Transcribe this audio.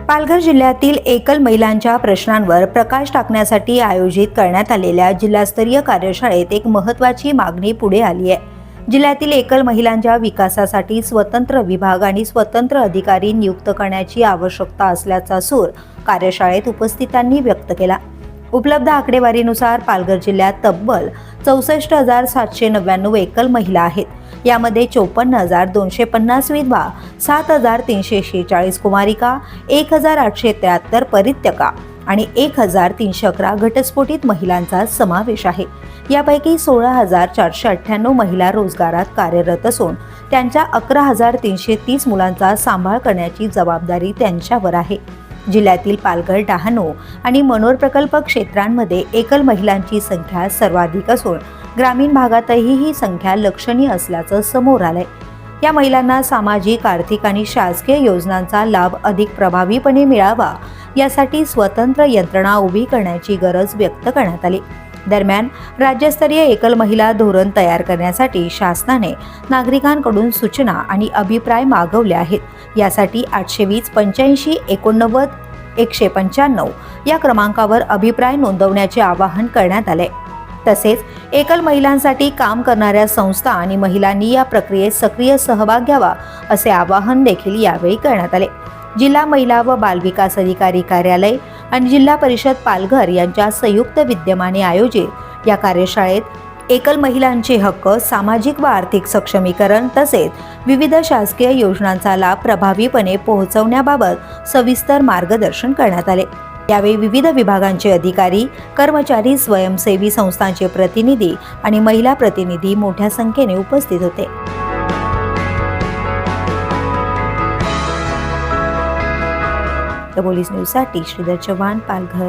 पालघर जिल्ह्यातील एकल महिलांच्या प्रश्नांवर प्रकाश टाकण्यासाठी आयोजित करण्यात आलेल्या जिल्हास्तरीय कार्यशाळेत एक महत्त्वाची मागणी पुढे आली आहे। जिल्ह्यातील एकल महिलांच्या विकासासाठी स्वतंत्र विभाग आणि स्वतंत्र अधिकारी नियुक्त करण्याची आवश्यकता असल्याचा सूर कार्यशाळेत उपस्थितांनी व्यक्त केला। उपलब्ध आकडेवारीनुसार पालघर जिल्ह्यात तब्बल 64,799 एकल महिला आहेत। यामध्ये 54,250 विधवा, 7,346 कुमारिका, 1,873 परित्यक्ता आणि 1,311 घटस्फोटित महिलांचा समावेश आहे। यापैकी 16,498 महिला रोजगारात कार्यरत असून त्यांच्या 11,330 मुलांचा सांभाळ करण्याची जबाबदारी त्यांच्यावर आहे। जिल्ह्यातील पालघर, डहाणू आणि मनोर प्रकल्प क्षेत्रांमध्ये एकल महिलांची संख्या सर्वाधिक असून ग्रामीण भागातही ही संख्या लक्षणीय असल्याचं समोर आलंय। या महिलांना सामाजिक, आर्थिक आणि शासकीय योजनांचा लाभ अधिक प्रभावीपणे मिळावा यासाठी स्वतंत्र यंत्रणा उभी करण्याची गरज व्यक्त करण्यात आली। दरम्यान राज्यस्तरीय एकल महिला धोरण तयार करण्यासाठी शासनाने नागरिकांकडून सूचना आणि अभिप्राय मागवले आहेत। यासाठी 820 85 89 195 या क्रमांकावर अभिप्राय नोंदवण्याचे आवाहन करण्यात आले। तसेच एकल महिलांसाठी काम करणाऱ्या संस्था आणि महिलांनी या प्रक्रियेत सक्रिय सहभाग घ्यावा असे आवाहन देखील यावेळी करण्यात आले। जिल्हा महिला व बालविकास अधिकारी कार्यालय आणि जिल्हा परिषद पालघर यांच्या संयुक्त विद्यमाने आयोजित या कार्यशाळेत एकल महिलांचे हक्क, सामाजिक व आर्थिक सक्षमीकरण तसेच विविध शासकीय योजनांचा लाभ प्रभावीपणे पोहोचवण्याबाबत सविस्तर मार्गदर्शन करण्यात आले। यावेळी विविध विभागांचे अधिकारी, कर्मचारी, स्वयंसेवी संस्थांचे प्रतिनिधी आणि महिला प्रतिनिधी मोठ्या संख्येने उपस्थित होते। द पोलीस न्यूजसाठी श्रीधर चव्हाण, पालघर।